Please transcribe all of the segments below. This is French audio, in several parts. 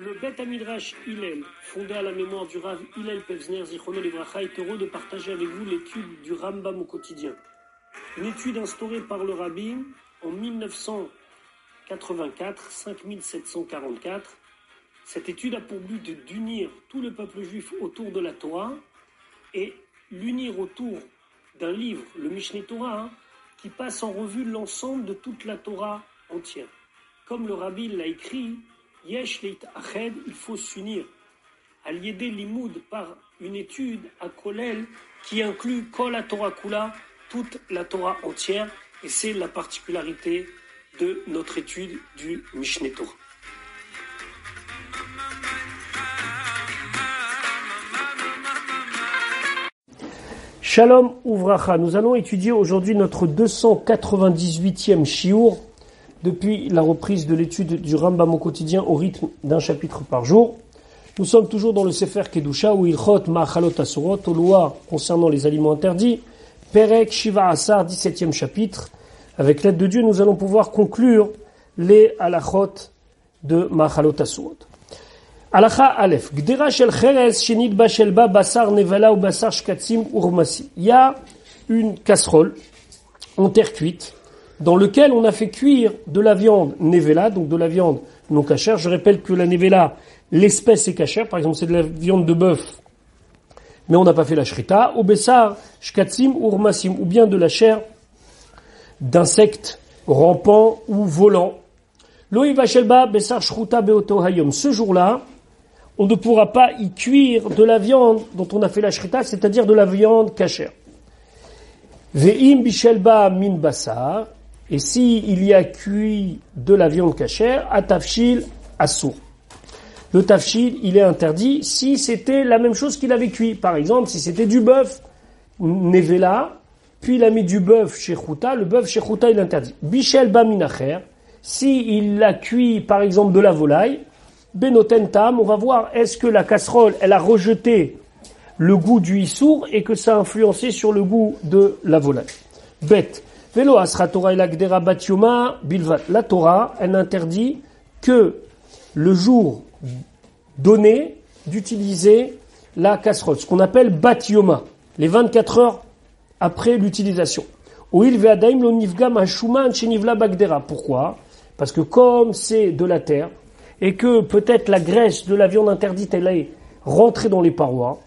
Le Bet Midrash Hillel, fondé à la mémoire du Rav Hillel Pevzner Zichrono Livracha, est heureux de partager avec vous l'étude du Rambam au quotidien. Une étude instaurée par le Rabbi en 1984, 5744. Cette étude a pour but d'unir tout le peuple juif autour de la Torah et l'unir autour d'un livre, le Mishneh Torah, qui passe en revue l'ensemble de toute la Torah entière. Comme le Rabbi l'a écrit, Yesh leit ached, il faut s'unir. Al-Yedé Limoud, par une étude à Kolel qui inclut Kol la Torah Kula, toute la Torah entière, et c'est la particularité de notre étude du Mishneh Torah. Shalom Uvracha, nous allons étudier aujourd'hui notre 298e shiur depuis la reprise de l'étude du Rambam au quotidien au rythme d'un chapitre par jour. Nous sommes toujours dans le Sefer Kedusha ou Ilchot Ma'achalot Asurot, aux lois concernant les aliments interdits, Perek Shiva Asar, 17e chapitre. Avec l'aide de Dieu, nous allons pouvoir conclure les halachot de Ma'achalot Asurot. Halacha Aleph. Gdera shel cheres shenit ba shel ba basar nevala ou basar shkatzim urmasi. Il y a une casserole en terre cuite dans lequel on a fait cuire de la viande nevela, donc de la viande non cachère. Je répète que la nevela, l'espèce est cachère. Par exemple, c'est de la viande de bœuf, mais on n'a pas fait la shrita. Ou bessar shkatzim urmasim, ou bien de la chair d'insectes rampants ou volants. Lo yiva shel ba bessar shruta beoto hayom. Ce jour-là, on ne pourra pas y cuire de la viande dont on a fait la shrita, c'est-à-dire de la viande cachère. Ve'im bishelba min basar, et si il y a cuit de la viande cachère, atafshil assour. Le tafshil, il est interdit si c'était la même chose qu'il avait cuit. Par exemple, si c'était du bœuf nevela, puis il a mis du bœuf shechouta, le bœuf shechouta il est interdit. Bishelba min acher, si il a cuit par exemple de la volaille, benoten tam, on va voir est-ce que la casserole, elle a rejeté le goût du issour et que ça a influencé sur le goût de la volaille. Bet. Velo asra Torah el agdera bat yoma bilvat. La Torah, elle interdit que le jour donné d'utiliser la casserole, ce qu'on appelle bat yoma, les 24 heures après l'utilisation. Oil ve'adaim lo nifgam hashuman shenivla bagdera. Pourquoi? Parce que comme c'est de la terre et que peut-être la graisse de la viande interdite, elle est rentrée dans les parois,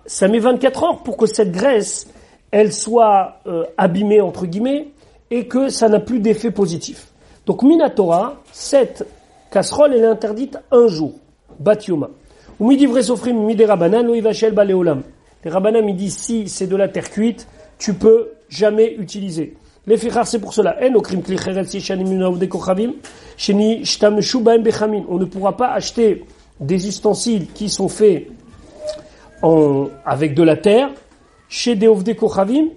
ça met 24 heures pour que cette graisse, elle soit abîmée, entre guillemets, et que ça n'a plus d'effet positif. Donc, Minatora, cette casserole, elle est interdite un jour. Bat Yoma. Ou midi vrai sofrim, midi rabanan, lo ivachel baléolam. Les rabanam, ils disent, si c'est de la terre cuite, tu peux jamais utiliser. Les fichar, c'est pour cela. On ne pourra pas acheter des ustensiles qui sont faits avec de la terre, chez des Ovdei Kochavim.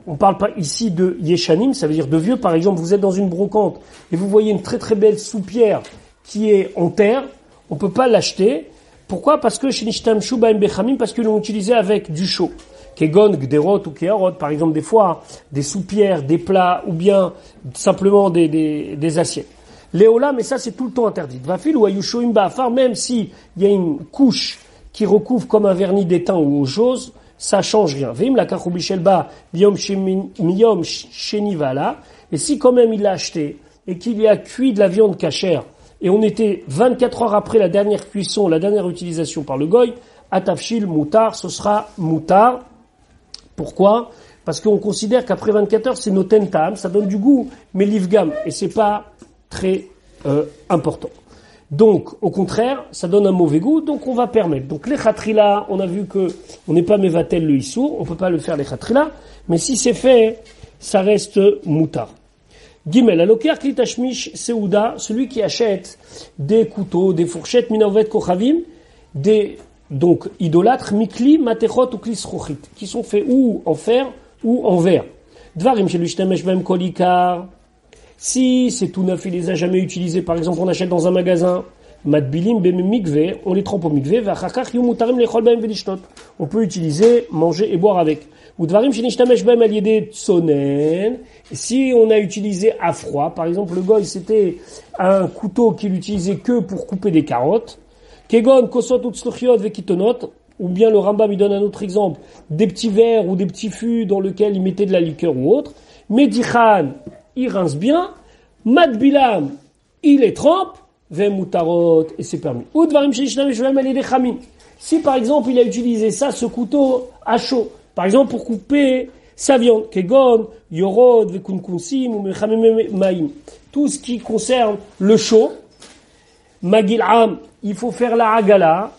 On parle pas ici de Yeshanim, ça veut dire de vieux. Par exemple, vous êtes dans une brocante et vous voyez une très très belle soupière qui est en terre, on peut pas l'acheter. Pourquoi? Parce que chez Nishtam Shubaim Bechamim, parce qu'ils l'ont utilisé avec du chaud. Kegon, Gderot ou Keharot, par exemple, des fois, des soupières, des plats, ou bien simplement des assiettes. Léola, mais ça c'est tout le temps interdit. Vafil ou Ayushoim Ba'afar, même si il y a une couche qui recouvre comme un vernis d'étain ou autre chose, ça change rien. Vim la kachubishelba biom miyom shenivala. Et si quand même il l'a acheté et qu'il y a cuit de la viande cachère et on était 24 heures après la dernière cuisson, la dernière utilisation par le goy, atafshil moutar, ce sera moutar. Pourquoi? Parce qu'on considère qu'après 24 heures c'est noten tam, ça donne du goût, mais l'ivgam, et c'est pas très important. Donc, au contraire, ça donne un mauvais goût, donc on va permettre. Donc, les khatrila, on a vu que on n'est pas mevatel le issour, on peut pas le faire les khatrila, mais si c'est fait, ça reste moutar. Gimel, aloker klitashmish seuda, celui qui achète des couteaux, des fourchettes, minaovet kochavim, donc idolâtres, mikli, matechot ou klisrochit, qui sont faits ou en fer ou en verre. Dvarim shel yishtamesh b'hem kolikar. Si c'est tout neuf, il les a jamais utilisés, par exemple, on achète dans un magasin, matbilim bem mikve, on les trempe au mikve, vachakach yumutarim lechol b'hem velishnot. On peut utiliser, manger et boire avec. Ou dvarim shenishtamesh b'hem al yedei tsonen. Si on a utilisé à froid, par exemple, le goy, c'était un couteau qu'il utilisait que pour couper des carottes. Kegon, kosot utzluchiot vekitonot. Ou bien le Rambam il donne un autre exemple, des petits verres ou des petits fûts dans lesquels il mettait de la liqueur ou autre. Medichan, il rince bien. Madbilam, il les trempe. Vemutarot, et c'est permis. Ou dvarim shenishtamesh b'hem al yedei chamin. Si par exemple il a utilisé ça, ce couteau à chaud, par exemple pour couper sa viande, kegon, yorod, vekunkunsim ou mechamem maim, tout ce qui concerne le chaud, magil'am, il faut faire la hagala,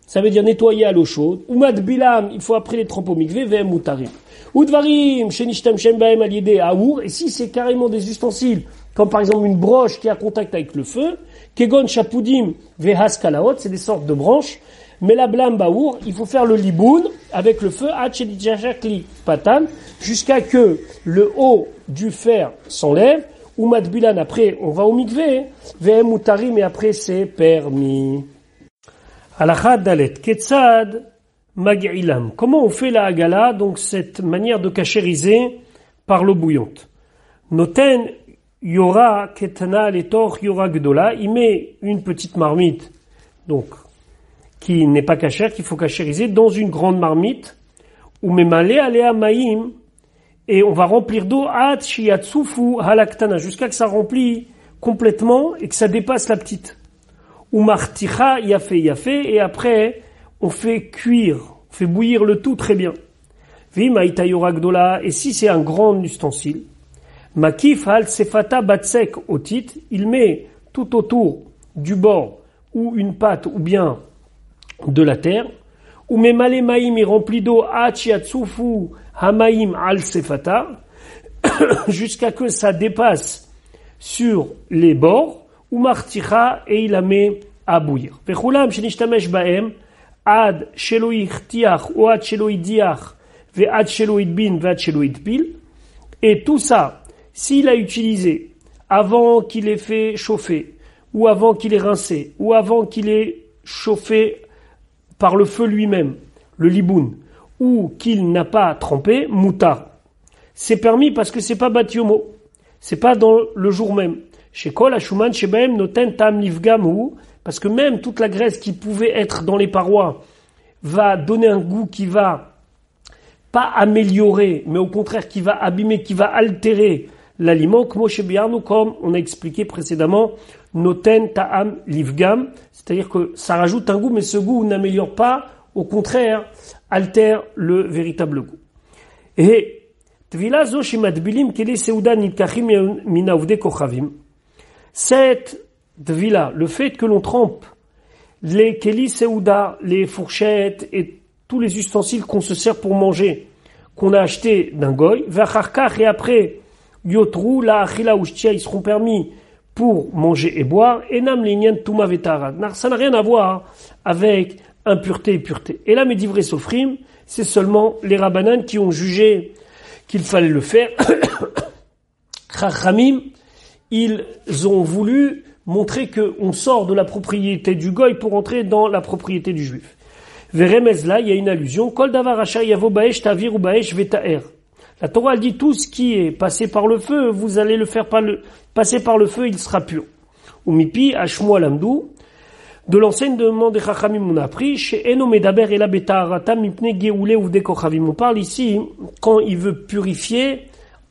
ça veut dire nettoyer à l'eau chaude, ou madbilam, il faut après les tremper au mikvé, vem mutarim. Ou dvarim shenishtamshem bahem al yedei aour, et si c'est carrément des ustensiles, comme par exemple une broche qui a contact avec le feu, kegon chapudim vehaskalaot, c'est des sortes de branches. Mais la blâme baour, il faut faire le liboun avec le feu, patan, jusqu'à que le haut du fer s'enlève, ou madbilan, après on va au mikvé, ve'em mutarim, et après c'est permis. Halakha dalet, ketzad mag'ilam. Comment on fait la hagala, donc cette manière de cachériser par l'eau bouillante? Noten yora ketana letor yora gdola, il met une petite marmite, donc qui n'est pas cachère, qu'il faut cachériser, dans une grande marmite, ou memale alea maïm, et on va remplir d'eau at shiatsufu halaktana, jusqu'à que ça remplit complètement et que ça dépasse la petite. Ou marticha yafé, et après, on fait cuire, on fait bouillir le tout très bien. Vimaïta yoragdola, et si c'est un grand ustensile, makif hal sefata batsek otit, il met tout autour du bord, ou une pâte, ou bien de la terre, ou memale maïm est rempli d'eau achiatsufu hamaim al sefata, jusqu'à que ça dépasse sur les bords, ou marticha, et il la met à bouillir. Vechulam shenishtamesh baem ad shelo yichtiach ou ad shelo yidiach ve ad shelo yidbin ve ad shelo yidpil, et tout ça, s'il a utilisé avant qu'il ait fait chauffer, ou avant qu'il ait rincé, ou avant qu'il ait chauffé par le feu lui-même, le liboun, ou qu'il n'a pas trempé, moutar. C'est permis parce que c'est pas batiomo, c'est pas dans le jour même. Chez Kol Hashuman Shebaem Noten Tam Livgamu, parce que même toute la graisse qui pouvait être dans les parois va donner un goût qui va pas améliorer, mais au contraire qui va abîmer, qui va altérer l'aliment, comme on a expliqué précédemment, Noten Ta'am Livgam, c'est-à-dire que ça rajoute un goût, mais ce goût n'améliore pas, au contraire, altère le véritable goût. Et Tvila zo shemadbilim keli seuda nitkachim mina uvde kochavim. Cette tvila, le fait que l'on trempe les keli seuda, les fourchettes et tous les ustensiles qu'on se sert pour manger, qu'on a acheté d'un goy, vacharkach, et après yotru la achila ushtia, ils seront permis pour manger et boire, enam linyan tuma vetara. Ça n'a rien à voir avec impureté et pureté. Et là, Medivrei Sofrim, c'est seulement les rabbanan qui ont jugé qu'il fallait le faire. Chachamim, ils ont voulu montrer qu'on sort de la propriété du goy pour entrer dans la propriété du juif. Veremez là, il y a une allusion. Kol davar asher yavo baesh tavir ou baesh vetaer. La Torah dit tout ce qui est passé par le feu, vous allez le faire passer par le feu, il sera pur. Ou mipi ashmo alamdou. De l'enseignement des Chachamim, on a appris, chez Eno Medaber et la Betarata Mipne Geoule ou des Kochavim. On parle ici, quand il veut purifier,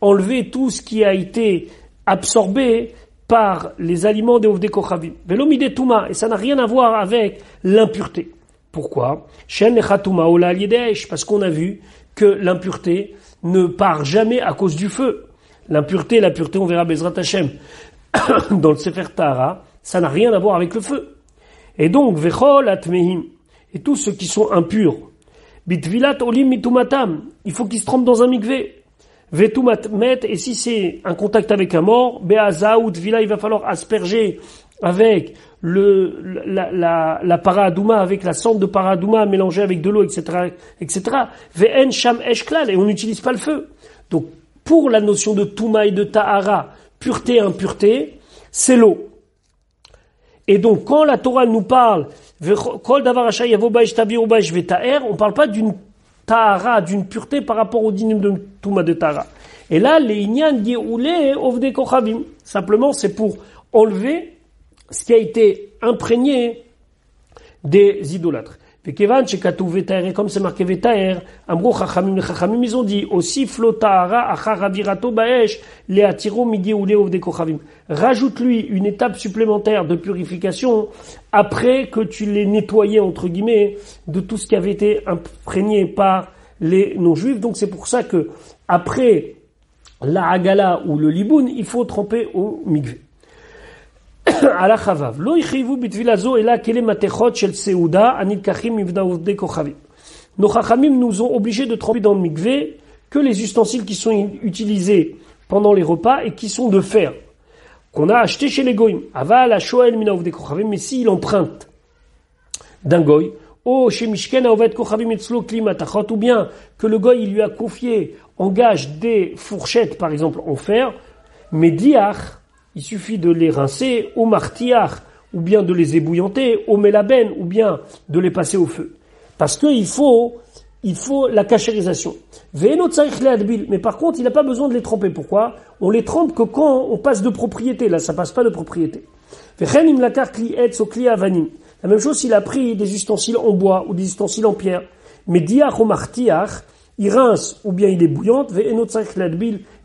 enlever tout ce qui a été absorbé par les aliments des Ovdei Kochavim. Velomide Touma, et ça n'a rien à voir avec l'impureté. Pourquoi? Shen Lechatuma Ola Aliedesh, parce qu'on a vu que l'impureté ne part jamais à cause du feu. L'impureté, la pureté, on verra Bezrat Hashem dans le Sefer Tahara, ça n'a rien à voir avec le feu. Et donc, vechol atmehim, et tous ceux qui sont impurs, bitvilat olim mitumatam, il faut qu'ils se trempent dans un mikvé, vetumat met, et si c'est un contact avec un mort, beaza ou tvila, il va falloir asperger avec la paradouma, avec la cendre de paradouma mélangée avec de l'eau, etc., etc. Ve'en sham eshklal, et on n'utilise pas le feu. Donc, pour la notion de touma et de tahara, pureté, impureté, c'est l'eau. Et donc, quand la Torah nous parle, on ne parle pas d'une tahara, d'une pureté par rapport au dinim de Touma de tahara. Et là, les inyan geoulé ovde kochavim. Simplement, c'est pour enlever ce qui a été imprégné des idolâtres. Et comme c'est marqué Vetaer, Amro Chachamim, les Chachamim, ils ont dit aussi Flotahara achar avirato baesh le atiro midi ou le ovde kochavim. Rajoute-lui une étape supplémentaire de purification après que tu l'aies nettoyé entre guillemets de tout ce qui avait été imprégné par les non-juifs. Donc c'est pour ça que après la Hagala ou le Liboun, il faut tremper au mikvé. על החבב, לא יחייבו בטבילה זו אלא כלי מתכות של סעודה הנלקחים מבדי כוכבים. Nos chachamim nous ont obligés de tremper dans le mikvé que les ustensiles qui sont utilisés pendant les repas et qui sont de fer, qu'on a acheté chez les goïm. Aval shoel mina uvdei kochavim, mais s'il emprunte d'un goy, ou chez mishken aovet kochavim etzlo kli matachot, ou bien que le goy il lui a confié en gage des fourchettes par exemple en fer, mais diach, il suffit de les rincer, au martiar, ou bien de les ébouillanter, au melaben, ou bien de les passer au feu. Parce qu'il faut la cachérisation. Mais par contre, il n'a pas besoin de les tremper. Pourquoi? On les trempe que quand on passe de propriété. Là, ça passe pas de propriété. La même chose s'il a pris des ustensiles en bois ou des ustensiles en pierre. Mais diach ou martiar, il rince ou bien il ébouillante.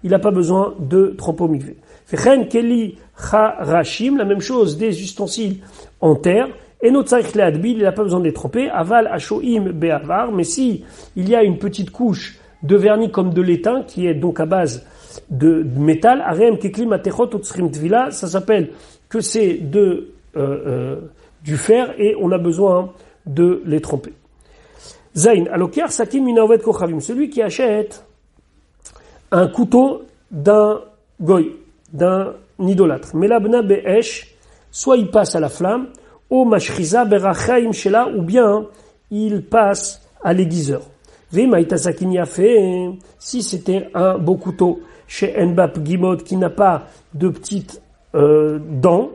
Il n'a pas besoin de tremper au mikvé. La même chose des ustensiles en terre, et notre il n'a pas besoin de les tremper, aval ashoim be'avar, mais si il y a une petite couche de vernis comme de l'étain, qui est donc à base de métal, arem kekli matechot utzrim tvila, ça s'appelle que c'est du fer, et on a besoin de les tremper. Zain, aloker sakin minaovet kochavim, celui qui achète un couteau d'un goy, d'un idolâtre. Mais l'abna be'esh, soit il passe à la flamme, au mashriza berachaim shela, ou bien il passe à l'aiguiseur. Si c'était un beau couteau chez Enbap Gimod qui n'a pas de petites dents,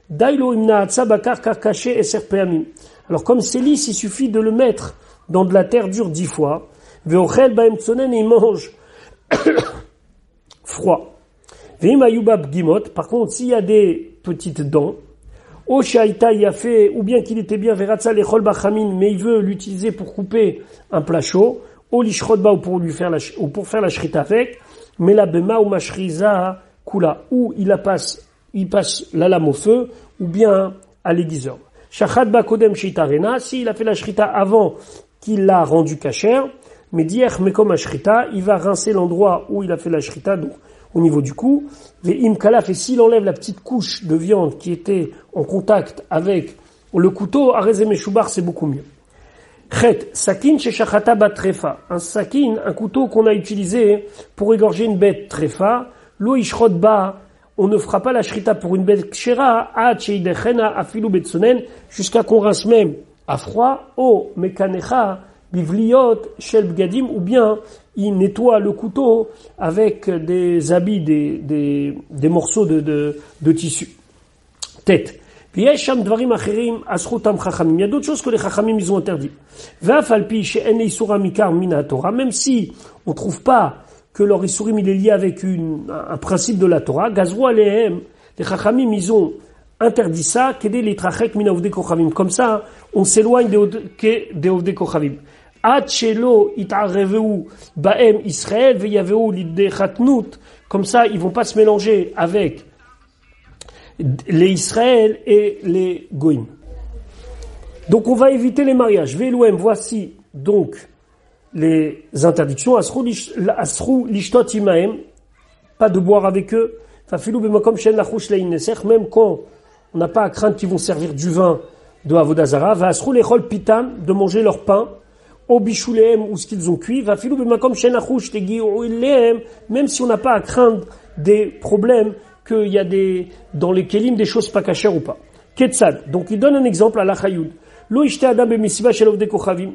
dailo imna bakar karkaché et serpeamim. Alors comme c'est lisse, il suffit de le mettre dans de la terre dure 10 fois. Veochel baem tsonen, il mange froid. Par contre, s'il y a des petites dents, ou bien qu'il était bien veratza lechol bachamin, mais il veut l'utiliser pour couper un plat chaud, ou lishrodba, ou pour faire la shrita avec, mais la bema ou mashriza kula, ou il passe la lame au feu, ou bien à l'aiguiseur. Shachat ba kodem sheitarena, s'il a fait la shrita avant qu'il l'a rendu kasher, mais diech mekom ashrita, il va rincer l'endroit où il a fait la shrita, donc au niveau du cou, et s'il enlève la petite couche de viande qui était en contact avec le couteau, arezé meshubar, c'est beaucoup mieux. Chet, sakin sheshachata bat trefa, un sakin, un couteau qu'on a utilisé pour égorger une bête trefa, lo ishrod ba, on ne fera pas la shrita pour une bête kshera, ad sheidechena afilu betsonen, jusqu'à qu'on rince même à froid, o mekanecha, bivliot shel bgadim, ou bien il nettoie le couteau avec des habits, des morceaux de tissu. Tête. Puis il y a d'autres choses que les chachamim ils ont interdit. Même si on trouve pas que leur isurim il est lié avec un principe de la Torah, les chachamim ils ont interdit ça, comme ça on s'éloigne des ovdei kochavim. Comme ça, ils vont pas se mélanger avec les Israël et les Goïm. Donc, on va éviter les mariages. Ve'eluem, voici donc les interdictions. Asrou lishtot imahem, pas de boire avec eux. Même quand on n'a pas à craindre qu'ils vont servir du vin de Avodah Zara. Asrou lechol pitam, de manger leur pain. Au bichouléem ou ce qu'ils ont cuit, va filou b'makom shenachouch tegiouléem, même si on n'a pas à craindre des problèmes qu'il y a dans les kelim des choses pas cachères ou pas. Ketzad. Donc il donne un exemple à la Chayoud. Lo ishte adam b'misiva shel ovdei kochavim.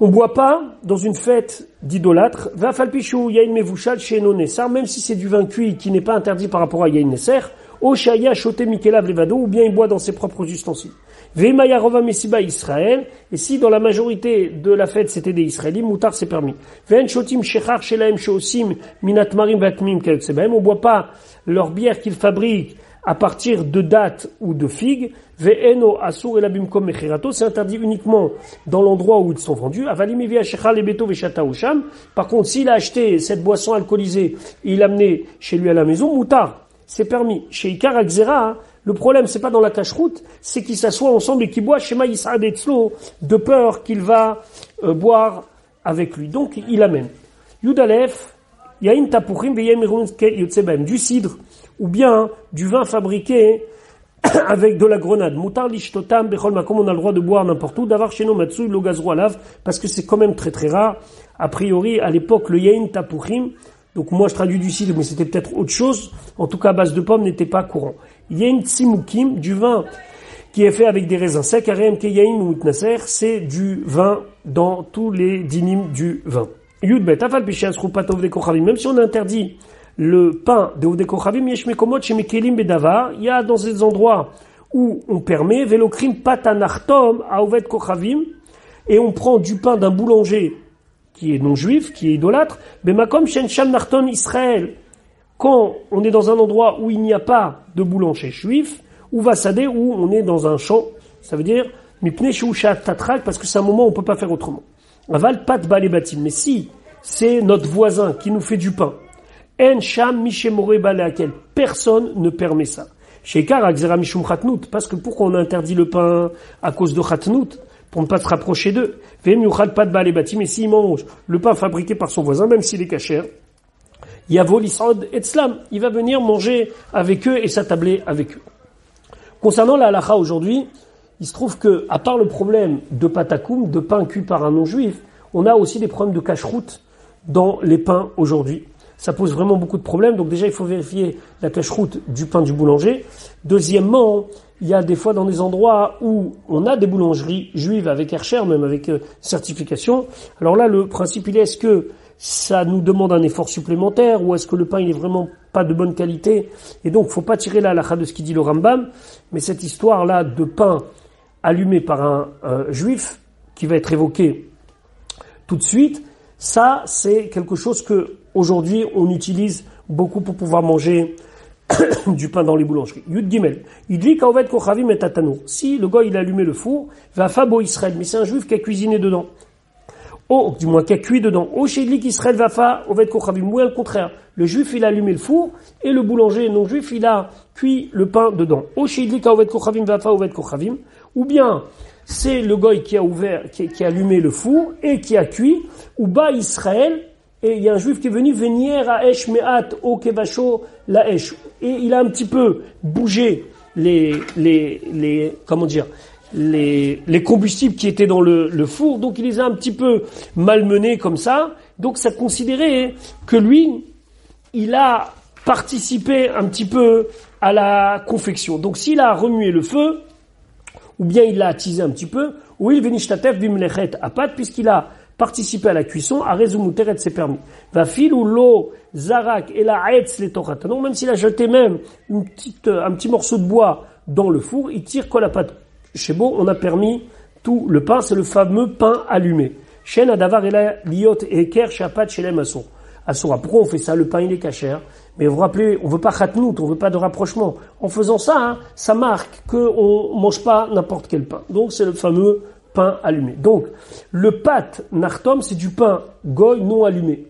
On boit pas dans une fête d'idolâtres. Va falpichou yain mevushal she'eno neser, même si c'est du vin cuit qui n'est pas interdit par rapport à yain neser. Oshaya shote mikelav levado, ou bien il boit dans ses propres ustensiles. Veimaya rova mesiba Israël, et si dans la majorité de la fête c'était des Israélites, moutar c'est permis. Vein shotim shechar shelaim shosim minat marim vatmim kayotsebaim, on boit pas leur bière qu'ils fabriquent à partir de dattes ou de figues. Ve'eno asur elabim kom mechirato, c'est interdit uniquement dans l'endroit où ils sont vendus. Avalim evia shechar lebeto veshata usham. Par contre, s'il a acheté cette boisson alcoolisée et il l'a amené chez lui à la maison, moutar, c'est permis. Chez Ikar Akzera, le problème c'est pas dans la cacheroute, c'est qu'ils s'assoient ensemble et qu'ils boivent shema yisad etzlo, de peur qu'il va boire avec lui. Donc il amène. Yudalef, yain tapuchim ve'yem yotsebaim, du cidre ou bien du vin fabriqué avec de la grenade. Moutar lishtotam bechol makom, on a le droit de boire n'importe où. D'avoir chez nous matsu lo gazro alav, parce que c'est quand même très très rare. A priori, à l'époque, le yain tapuchim, donc moi je traduis du cidre, mais c'était peut-être autre chose. En tout cas, à base de pommes n'était pas courant. Yain tsimukim, du vin qui est fait avec des raisins secs. Arem ke yain ou itnaser, c'est du vin dans tous les dynimes du vin. Yudbet afal pishias chupatov de kochavim, même si on interdit le pain de Ovdei Kochavim, yesh mekomot shemekelim bedavar, il y a dans ces endroits où on permet, velokrim patanachtom à Ovdei Kochavim, et on prend du pain d'un boulanger qui est non juif, qui est idolâtre, bemakom shen sham nachton Israël, quand on est dans un endroit où il n'y a pas de boulanger juif, ou vasadé, où on est dans un champ, ça veut dire, mipne sheushat tatrak, parce que c'est un moment où on peut pas faire autrement. Aval pat balebatim, mais si c'est notre voisin qui nous fait du pain, En sham mishemore balakel, personne ne permet ça. Shekar akzera mishum chatnout, parce que pourquoi on interdit le pain à cause de chatnout, pour ne pas se rapprocher d'eux. Vem yuchad pat balebati, mais s'il mange le pain fabriqué par son voisin, même s'il est kasher, yavo lisod etzlam, il va venir manger avec eux et s'attabler avec eux. Concernant la halakha aujourd'hui, il se trouve que, à part le problème de patakoum, de pain cuit par un non-juif, on a aussi des problèmes de cacheroute dans les pains aujourd'hui. Ça pose vraiment beaucoup de problèmes. Donc déjà, il faut vérifier la cacheroute du pain du boulanger. Deuxièmement, il y a des fois dans des endroits où on a des boulangeries juives avec Hercher, même avec certification. Alors là, le principe, il est, est-ce que ça nous demande un effort supplémentaire ou est-ce que le pain, il est vraiment pas de bonne qualité? Et donc, faut pas tirer la halakha de ce qu'il dit le Rambam. Mais cette histoire-là de pain allumé par un juif, qui va être évoqué tout de suite, ça, c'est quelque chose que aujourd'hui on utilise beaucoup pour pouvoir manger du pain dans les boulangeries. Yud Gimel. Il dit qu'Oved Kochavim et Tatanour. Si le gars il a allumé le four, va Fabo Israël, mais c'est un juif qui a cuisiné dedans. Oh, du moins qui a cuit dedans. Oh, Shedlik Israël va fa Oved Kochavim. Ou au contraire, le juif il a allumé le four et le boulanger non juif il a cuit le pain dedans. Oh, Shedlik Oved Kochavim va fa Oved Kochavim. Ou bien c'est le goy qui a ouvert, qui a allumé le four et qui a cuit, ou bas Israël, et il y a un juif qui est venu venir à Esh Me'at au Kevasho la Esh, et il a un petit peu bougé les combustibles qui étaient dans le four, donc il les a un petit peu malmenés comme ça, donc ça considérait que lui, il a participé un petit peu à la confection. Donc s'il a remué le feu, ou bien il l'a attisé un petit peu, ou il venishtatef bimlechet apat, puisqu'il a participé à la cuisson, à rezumuteret c'est permis. Va fil ou lo zarak et la etz les toratanon, même s'il a jeté même un petit morceau de bois dans le four, il tire kol apat shebo, on a permis tout le pain, c'est le fameux pain allumé. Shen adavar et la liot eker shapat shelem asur. Asura. Pourquoi on fait ça? Le pain il est kasher. Mais vous vous rappelez, on veut pas khatnout, on veut pas de rapprochement. En faisant ça, ça marque qu'on mange pas n'importe quel pain. Donc c'est le fameux pain allumé. Donc le pat nartom, c'est du pain goy non allumé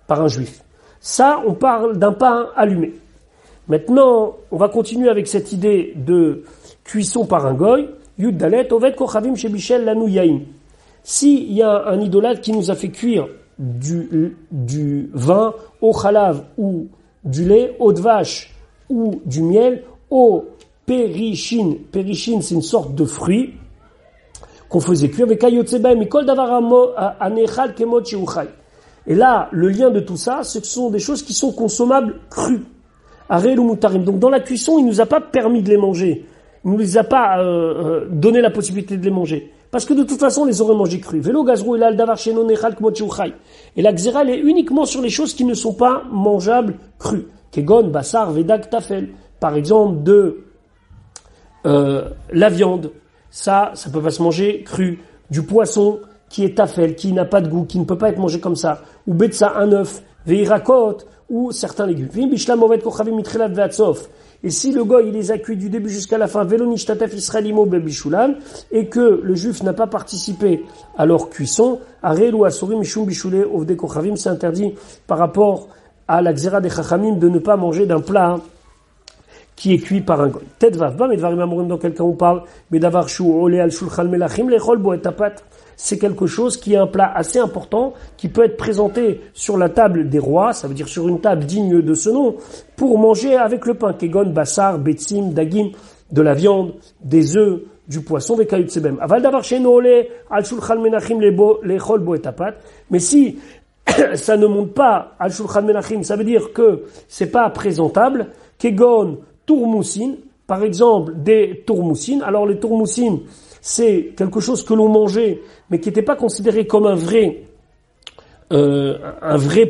par un juif. Ça, on parle d'un pain allumé. Maintenant, on va continuer avec cette idée de cuisson par un goy. Yud dalet oved kochavim shebichel lanu yaim. S'il y a un idolâtre qui nous a fait cuire du vin au khalav ou du lait, au de vache ou du miel, au périchine. Périchine, c'est une sorte de fruit qu'on faisait cuire avec ayotsebaim et kol davar anechal kemot sheuchai. Et là, le lien de tout ça, ce sont des choses qui sont consommables crues. Arel ou mutarim. Donc dans la cuisson, il nous a pas permis de les manger. Il nous les a pas donné la possibilité de les manger. Parce que de toute façon, on les aurait mangés crus. Vélo gazrou et al davar sheno nechal kemot sheuchai. Et la xéra, elle est uniquement sur les choses qui ne sont pas mangeables crues. Kegon, bassar, vedak, tafel. par exemple, de la viande. Ça peut pas se manger cru. Du poisson qui est tafel, qui n'a pas de goût, qui ne peut pas être mangé comme ça. Ou betsa, un œuf, veirakot, ou certains légumes. Vim bishlam ovet kochavim mitchilat ve'atsof. Et si le goy, il les a cuits du début jusqu'à la fin, veloni shtatef israelimo bebishulan, et que le juif n'a pas participé à leur cuisson, arel ou asuri mishum bishule ovde kochavim, c'est interdit par rapport à la xéra des chachamim de ne pas manger d'un plat qui est cuit par un goy. Tetvav bam et dvarim amorim, dans quelqu'un on parle, bedavar shu ole al shulchan melachim lechol bo et tapat. C'est quelque chose qui est un plat assez important, qui peut être présenté sur la table des rois, ça veut dire sur une table digne de ce nom, pour manger avec le pain, kegon, bassar, betsim, dagim, de la viande, des œufs, du poisson, des kayut sebem. Aval davar sheno ole al shulchan menachim lechol bo et tapat. Mais si ça ne monte pas al shulchan menachim, ça veut dire que c'est pas présentable, kegon, tourmoussine, par exemple des tourmoussines. Alors les tourmoussines, c'est quelque chose que l'on mangeait, mais qui n'était pas considéré comme un vrai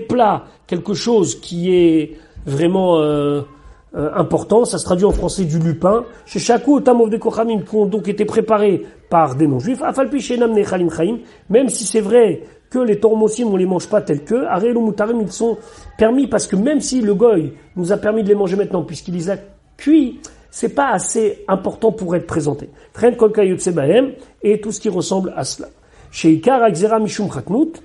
plat, quelque chose qui est vraiment important. Ça se traduit en français du lupin. Chez Shakou, Tamov de Kochamim, qui ont donc été préparés par des non-juifs, Afalpi Shenam Nechalim Chaim, même si c'est vrai que les tormosim, on les mange pas tels que, Arel ou Mutarim, ils sont permis parce que même si le goy nous a permis de les manger maintenant, puisqu'il les a cuits, c'est pas assez important pour être présenté. Tren kol kayotse bahem, et tout ce qui ressemble à cela. Chez Ikar Akzera Mishum Khatnout,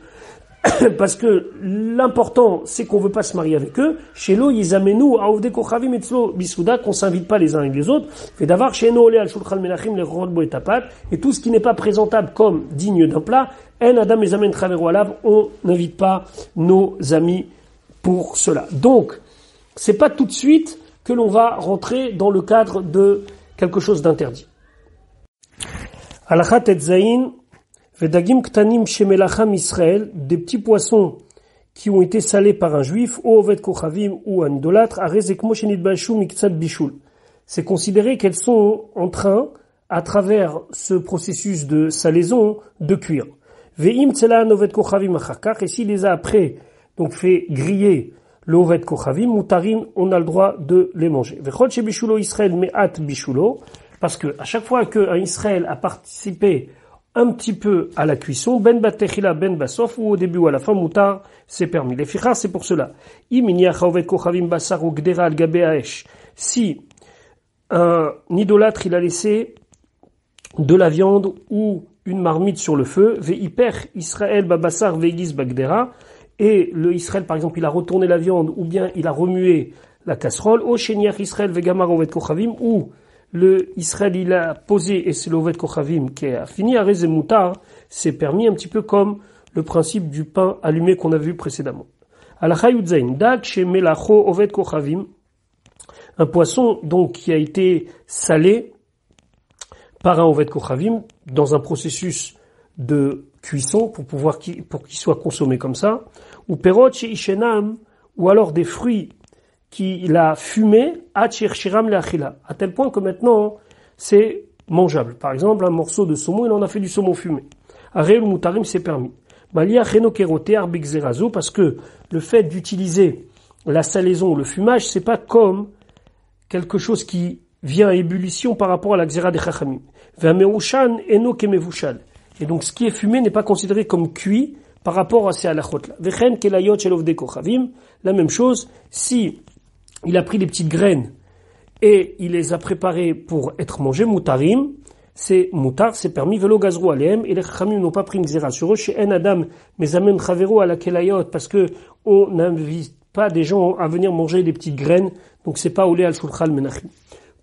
parce que l'important, c'est qu'on veut pas se marier avec eux. Chez Lo Yizamenu Aovde Kochavim Etzlo Bisouda, qu'on s'invite pas les uns et les autres. Fait d'avoir chez No Ole al Shulchan Menachim le Rod Bo Etapat, et tout ce qui n'est pas présentable comme digne d'un plat, En Adam Ezamen Traveru Alav, on n'invite pas nos amis pour cela. Donc, c'est pas tout de suite que l'on va rentrer dans le cadre de quelque chose d'interdit. Halachat et zayin, vedagim ktanim shemelacham Israël, des petits poissons qui ont été salés par un juif, ou ovet kochavim, ou un idolâtre, arezekmo shenitbashu miktsat bishul. C'est considéré qu'elles sont en train, à travers ce processus de salaison, de cuire. Ve'im tzelan ovet kochavim achakach, et s'il les a après, donc fait griller, l'ovet kochavim, mutarim, on a le droit de les manger. Vechol shebishulo Israël me'at bishulo, parce que à chaque fois qu'un Israël a participé un petit peu à la cuisson, ben batechila ben basof, ou au début ou à la fin, mutar, c'est permis. Les fichas, c'est pour cela. Iminiach ovet kochavim basar ou gdera al gabe haesh. Si un idolâtre, il a laissé de la viande ou une marmite sur le feu, ve'hyper Israël babasar ve'gis bagdera, et le Israël, par exemple, il a retourné la viande, ou bien il a remué la casserole, au Sheniach Israël vegamar ovet kochavim, ou le Israël, il a posé, et c'est l'ovet kochavim qui a fini, à rezemutar, c'est permis un petit peu comme le principe du pain allumé qu'on a vu précédemment. Alachayudzain, dak shemelacho ovet kochavim, un poisson, donc, qui a été salé par un ovet kochavim, dans un processus de cuisson, pour qu'il soit consommé comme ça, ou perot chez ishenam, ou alors des fruits qu'il a fumé, à tel point que maintenant, c'est mangeable. Par exemple, un morceau de saumon, il en a fait du saumon fumé. Arel ou mutarim, c'est permis. Parce que le fait d'utiliser la salaison, le fumage, c'est pas comme quelque chose qui vient à ébullition par rapport à la xéra des chachamim. Et donc, ce qui est fumé n'est pas considéré comme cuit par rapport à ces halachot-là. La même chose, si il a pris des petites graines et il les a préparées pour être mangées, mutarim, c'est mutar, c'est permis, velo gazrou aleem, et les chachamim n'ont pas pris une xéra sur eux, chez en adam, mais amen chaveru à la kelayot, parce que on n'invite pas des gens à venir manger des petites graines, donc c'est pas olé al shulchan menachim.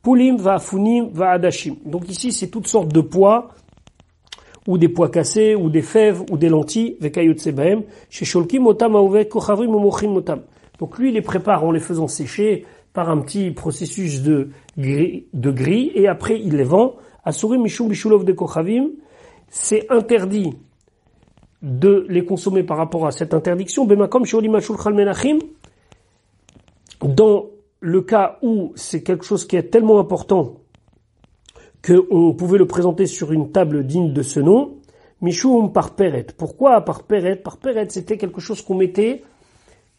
Poulim va funim va adashim. Donc ici, c'est toutes sortes de pois, ou des pois cassés, ou des fèves, ou des lentilles, vekayot sebahem, chez sholkim otam aovet kochavim ou mochim otam. Donc lui, il les prépare en les faisant sécher par un petit processus de grille, et après il les vend. Asurim mishum bishulov de kochavim, c'est interdit de les consommer par rapport à cette interdiction. Bemakom sholim ashulchan menachim, dans le cas où c'est quelque chose qui est tellement important qu'on pouvait le présenter sur une table digne de ce nom, mishum par peret. Pourquoi par peret? Par peret, c'était quelque chose qu'on mettait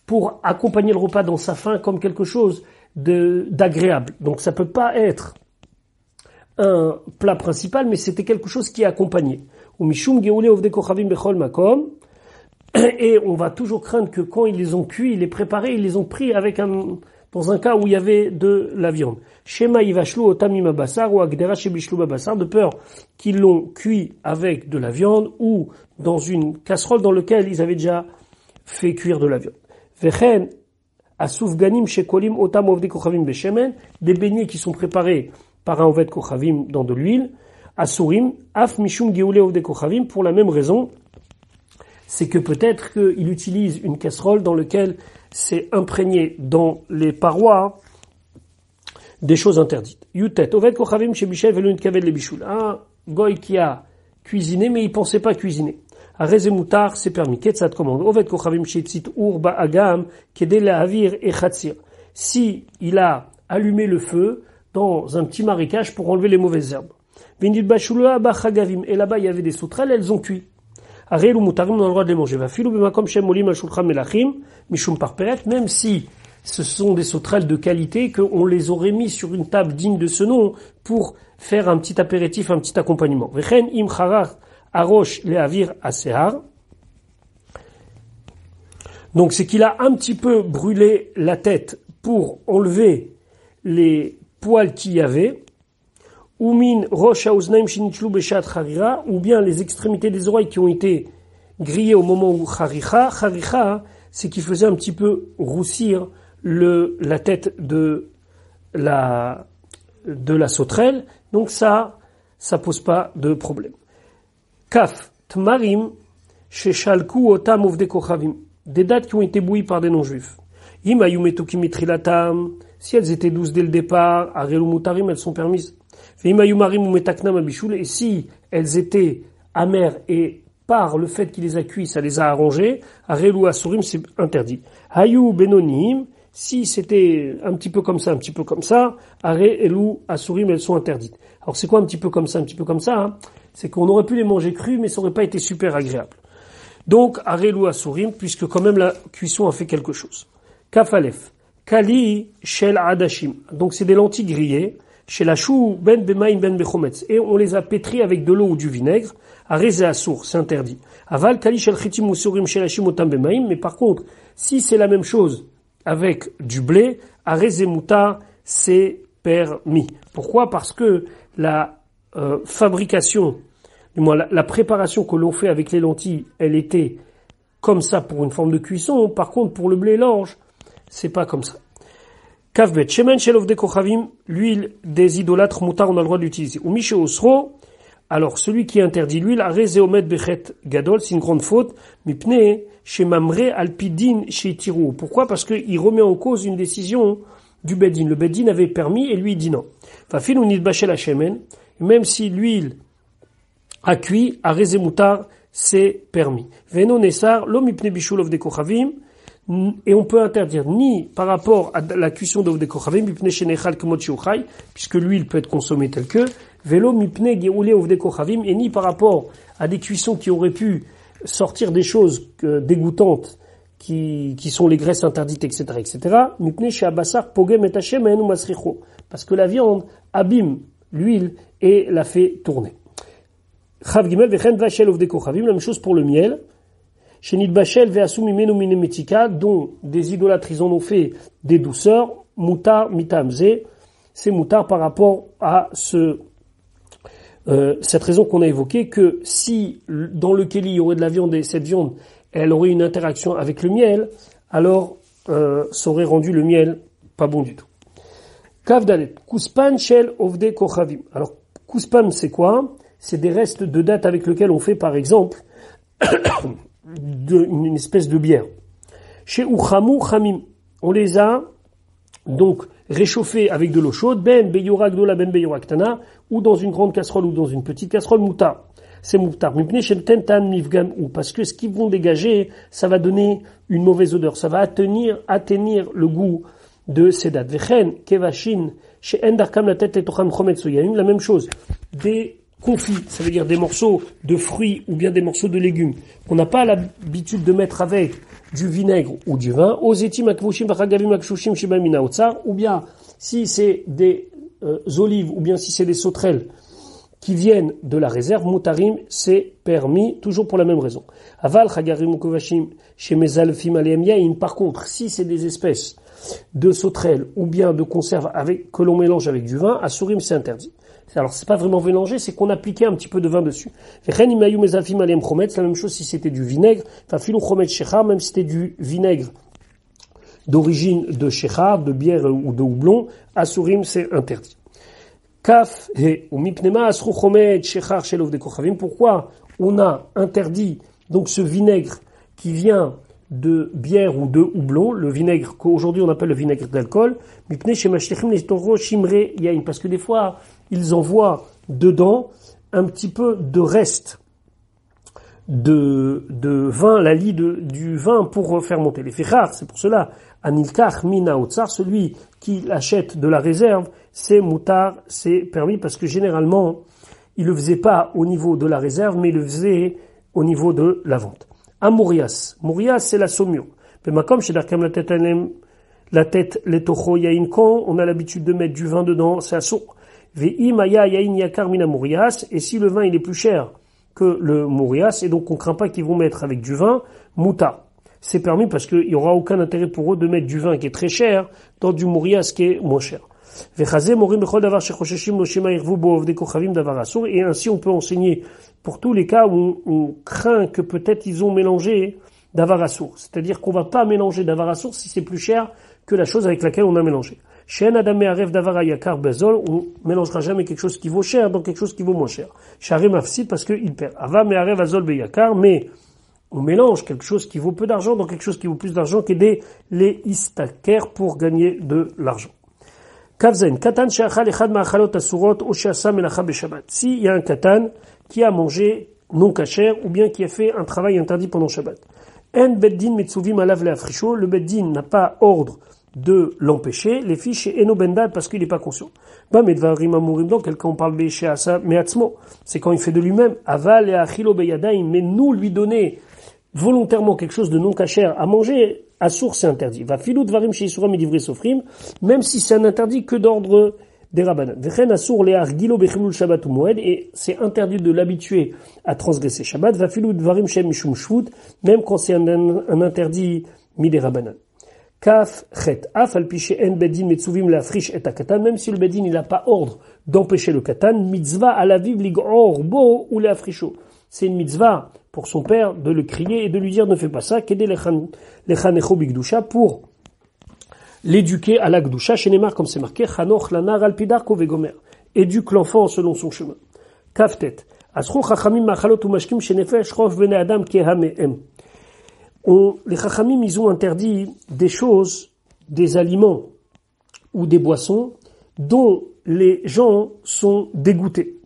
pour accompagner le repas dans sa faim comme quelque chose d'agréable. Donc ça peut pas être un plat principal, mais c'était quelque chose qui est accompagné. Et on va toujours craindre que quand ils les ont cuits, ils les préparés, ils les ont pris dans un cas où il y avait de la viande. Shema yivashlu otamim basar ou agdera shebishlu babasar, de peur qu'ils l'ont cuit avec de la viande ou dans une casserole dans laquelle ils avaient déjà fait cuire de la viande. Vechen asufganim shekolim otam ovde kochavim beshemen, des beignets qui sont préparés par un oved kochavim dans de l'huile. Asurim af mishum geule ovde kochavim, pour la même raison, c'est que peut-être qu'il utilise une casserole dans laquelle c'est imprégné dans les parois des choses interdites. Yutet, oved kochavim chez Bishel velo nitkavel le bishul. Un goy qui a cuisiné, mais il pensait pas cuisiner. Areze mutar, c'est permis. Ketzat commande. Oved kochavim chez tzit urba agam kedel avir et chatzir. Si il a allumé le feu dans un petit marécage pour enlever les mauvaises herbes. Vindit bashula bachagavim. Et là-bas, il y avait des sauterelles, elles ont cuit. Arel ou mutarim, on a le droit de les manger. Va filou b'makom shem molim al shulchan melachim mishum parperet, même si ce sont des sauterelles de qualité, qu'on les aurait mis sur une table digne de ce nom pour faire un petit apéritif, un petit accompagnement. Vechen im charach arosh leavir asehar. Donc c'est qu'il a un petit peu brûlé la tête pour enlever les poils qu'il y avait. Ou min rosh haoznaim shinichlu beshat charira, ou bien les extrémités des oreilles qui ont été grillées au moment où charira. Charira, c'est qui faisait un petit peu roussir la tête de la sauterelle. Donc ça pose pas de problème. Kaf tmarim sheshalku otam ovde kochavim, des dates qui ont été bouillies par des non-juifs. Im ayu metukim mitrilatam, si elles étaient douces dès le départ, arelu mutarim, elles sont permises. Et si elles étaient amères et par le fait qu'il les a cuits, ça les a arrangées, arelu asurim, c'est interdit. Hayu benonim, si c'était un petit peu comme ça, arelu asurim, elles sont interdites. Alors c'est quoi un petit peu comme ça, hein? C'est qu'on aurait pu les manger crus, mais ça aurait pas été super agréable. Donc arelu asurim, puisque quand même la cuisson a fait quelque chose. Kafalef, kali shel adashim, donc c'est des lentilles grillées. Chez la chou ben bemaim ben bechometz, et on les a pétris avec de l'eau ou du vinaigre. Arez et assour, c'est interdit. Aval kali shel chitim usurim shelashim otam bemaim, mais par contre, si c'est la même chose avec du blé, arez et mutar, c'est permis. Pourquoi? Parce que la fabrication, du moins la préparation que l'on fait avec les lentilles, elle était comme ça pour une forme de cuisson. Par contre, pour le blé l'orge, c'est pas comme ça. Kavbet, shemen shel ovde kochavim, l'huile des idolâtres mutar, on a le droit de l'utiliser. Ou mishe osro, alors celui qui interdit l'huile, areze omet bechet gadol, c'est une grande faute, mipne shemamre alpidin sheitiru. Pourquoi? Parce qu'il remet en cause une décision du Beddin. Le Beddin avait permis et lui il dit non. Fafil ou nidbashel shemen, même si l'huile a cuit, areze mutar, c'est permis. Veno nesar, lo mipne bishul ovde kochavim, et on peut interdire ni par rapport à la cuisson d'ovde kochavim, mipne shenechal kemot sheuchai, puisque l'huile peut être consommée telle que, velo mipne geoule ovde kochavim, et ni par rapport à des cuissons qui auraient pu sortir des choses dégoûtantes, qui sont les graisses interdites, etc., mipne shehabasar pogem et hashemen ou masricho, parce que la viande abîme l'huile et la fait tourner. Chav gimel vechen vachel ovde kochavim, la même chose pour le miel. Chez Nidbachel, Veasum Imenu Minemetika, dont des idolâtres, ils en ont fait des douceurs, Mutar Mitamze, c'est Mutar par rapport à cette raison qu'on a évoquée, que si dans le Kéli il y aurait de la viande et cette viande, elle aurait une interaction avec le miel, alors ça aurait rendu le miel pas bon du tout. Kavdalet, Kuspan Shel Ovde Kochavim. Alors, Kuspan, c'est quoi? C'est des restes de dattes avec lesquels on fait, par exemple, une espèce de bière. Chez Uchamu Chamim, on les a donc réchauffés avec de l'eau chaude, ben beyorak dola ben beyorak tana, ou dans une grande casserole ou dans une petite casserole, moutar. C'est moutar. Mipne shel tentan mifgam, ou parce que ce qu'ils vont dégager, ça va donner une mauvaise odeur, ça va atténuer le goût de ces dates. Vechen kevashin chez endarkam la tête et tocham chometsu, il y a la même chose. Des confits, ça veut dire des morceaux de fruits ou bien des morceaux de légumes qu'on n'a pas l'habitude de mettre avec du vinaigre ou du vin, ou bien si c'est des olives, ou bien si c'est des sauterelles qui viennent de la réserve, mutarim, c'est permis, toujours pour la même raison. Aval, chagarim, kovashim, chez mezalfim alem yain, par contre, si c'est des espèces de sauterelles ou bien de conserves que l'on mélange avec du vin, asurim, c'est interdit. Alors, c'est pas vraiment mélanger, c'est qu'on appliquait un petit peu de vin dessus. C'est la même chose si c'était du vinaigre, même si c'était du vinaigre d'origine de shechar, de bière ou de houblon, asurim, c'est interdit. Kaf et umipnema asru chomet shechar shelov de kochavim. Pourquoi on a interdit donc ce vinaigre qui vient de bière ou de houblon, le vinaigre qu'aujourd'hui on appelle le vinaigre d'alcool, mipne shemashlichim les shimre yain, parce que des fois ils envoient dedans un petit peu de reste de vin, la lie du vin pour faire monter les fechar. C'est pour cela anilkach mina otsar, celui qui achète de la réserve, c'est moutar, c'est permis, parce que généralement il le faisait pas au niveau de la réserve, mais il le faisait au niveau de la vente. Amourias, Mourias c'est la saumure. Mais comme chez Darkam la tête les tocho yain, quand on a l'habitude de mettre du vin dedans, c'est assour. Ve'imaya yain yakar mina mourias, et si le vin il est plus cher que le mourias, et donc on craint pas qu'ils vont mettre avec du vin, mouta. C'est permis parce qu'il y aura aucun intérêt pour eux de mettre du vin qui est très cher dans du mourias qui est moins cher. Et ainsi on peut enseigner pour tous les cas où on craint que peut-être ils ont mélangé d'avar assour. C'est-à-dire qu'on va pas mélanger d'avar assour si c'est plus cher que la chose avec laquelle on a mélangé. Chez Adam Me'arev d'avar ayakar bezol, on mélangera jamais quelque chose qui vaut cher dans quelque chose qui vaut moins cher. Charé mafsi parce qu'il perd. Ava Me'arev azol beyakar, mais on mélange quelque chose qui vaut peu d'argent dans quelque chose qui vaut plus d'argent qu'aider les istaker pour gagner de l'argent. Kavzen, katan she'achal echad ma'achalot asurot o she'asa melacha b'shabbat. Si il y a un katan qui a mangé non kasher ou bien qui a fait un travail interdit pendant Shabbat. En beddin mitzuvim alav le'afrisho, le beddin n'a pas ordre de l'empêcher, les fiches chez eno bendal parce qu'il n'est pas conscient. Ba medvarim amurim, dans quel cas on parle be she'asa me'atzmo, c'est quand il fait de lui-même. Aval le'achilo beyadaim, mais nous lui donner volontairement quelque chose de non kasher à manger, assour c'est interdit. Va filou dvarim chez Yisura midivri sofrim, même si c'est un interdit que d'ordre des rabbanan. Vechen assour le argilo bechilul shabbat ou moed, et c'est interdit de l'habituer à transgresser Shabbat. Va filou dvarim chez mishum shvut, même quand c'est un interdit mi des rabbanan. Kaf chet af al piché en bedin metzuvim la friche et katan, même si le bedin il n'a pas ordre d'empêcher le katan, mitzvah à la vive ligor bo ou la fricho. C'est une mitzvah pour son père de le crier et de lui dire ne fais pas ça, qu'aider lechanecho bigdusha, pour l'éduquer à la gdusha, chez Neymar comme c'est marqué, chanoch lanar al pidarko vegomer, éduque l'enfant selon son chemin. Kaftet, asro chachamim machalot ou mashkim chez nefesh chof bene adam kehamehem. Les chachamim, ils ont interdit des choses, des aliments ou des boissons dont les gens sont dégoûtés.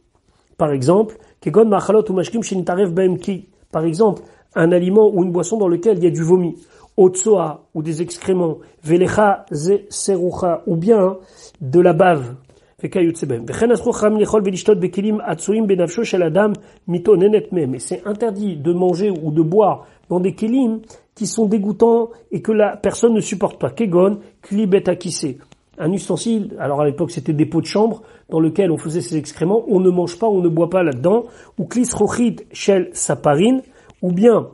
Par exemple, kegon machalot ou mashkim chez nitarev baem ki. Par exemple, un aliment ou une boisson dans lequel il y a du vomi, otsoa ou des excréments, velecha ze serucha ou bien de la bave, mais c'est interdit de manger ou de boire dans des kelim qui sont dégoûtants et que la personne ne supporte pas. Kegon, kli betakise. Un ustensile, alors à l'époque c'était des pots de chambre dans lequel on faisait ces excréments, on ne mange pas, on ne boit pas là-dedans, ou klis rochid shel saparine, ou bien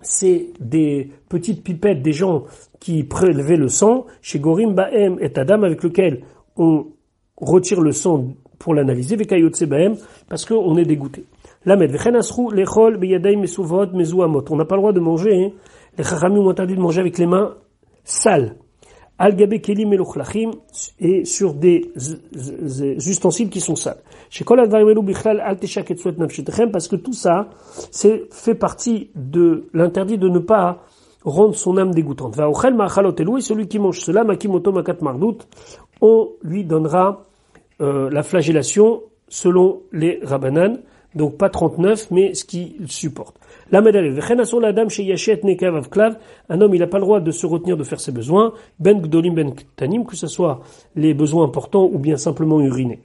c'est des petites pipettes des gens qui prélevaient le sang, chez Gorim Baem et Adam, avec lequel on retire le sang pour l'analyser, vekayotse Baem, parce qu'on est dégoûté. Lamed, vechen asru lechol beyadei mesuvot mezuamot. On n'a pas le droit de manger, hein. Les chachamim ont interdit de manger avec les mains sales. Al-Gabé Kelim Melochlachim, et sur des ustensiles qui sont sales. Chez Kol Advarimelu Bichlal Al-Teshak et Tsuet Nafshetechem, parce que tout ça, fait partie de l'interdit de ne pas rendre son âme dégoûtante. Va Ochel Ma'achalot Elou, et celui qui mange cela, Makimoto Makat Mardout, on lui donnera la flagellation selon les Rabbanan, donc pas 39, mais ce qu'il supporte. La médaille. Un homme, il n'a pas le droit de se retenir de faire ses besoins, ben gdolim ben ktanim, que ce soit les besoins importants ou bien simplement uriner.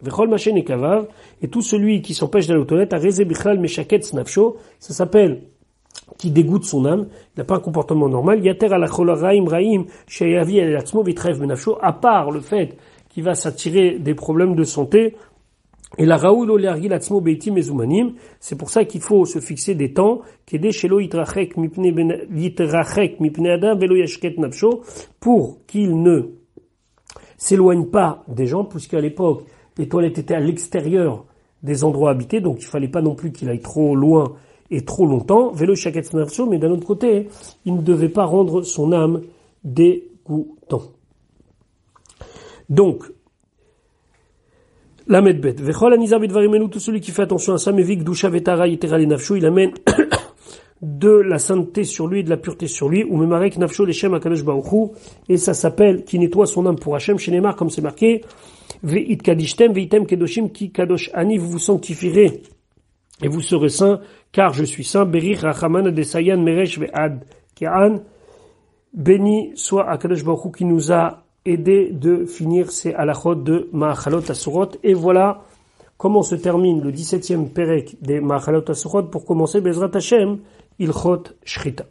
Et tout celui qui s'empêche d'aller aux toilettes, a rezé bichlal meshaket snafsho, ça s'appelle qui dégoûte son âme, il n'a pas un comportement normal. Yater alachol raim raim sheyavi el atzmo vitrev benafsho, à part le fait qu'il va s'attirer des problèmes de santé. Et la raoul olergi l'atzmo beiti mezumanim, c'est pour ça qu'il faut se fixer des temps, kede shelo yitrachek mipne adam velo yashket nafsho, pour qu'il ne s'éloigne pas des gens, puisqu'à l'époque, les toilettes étaient à l'extérieur des endroits habités, donc il fallait pas non plus qu'il aille trop loin et trop longtemps, vélo shaket nafsho, mais d'un autre côté, il ne devait pas rendre son âme dégoûtant. Donc, la medbet. Vechol anizar bidvarim, tout celui qui fait attention à ça, mais vik dusha vetara yitera le nafsho, il amène de la sainteté sur lui et de la pureté sur lui, ou memarek nafsho leshem akadosh baruch hu, et ça s'appelle qui nettoie son âme pour Hachem, chez Neymar, comme c'est marqué, ve'it kadishtem ve'item kedoshim ki kadosh ani, vous vous sanctifierez et vous serez saints, car je suis saint. Berich rachaman adesayan meresh ve'ad ke'an, béni soit akadosh baruch hu qui nous a aidé de finir ces halachot de Ma'achalot Asurot. Et voilà comment se termine le 17e Perek des Ma'achalot Asurot pour commencer Bezrat Hashem, Ilchot Shrita.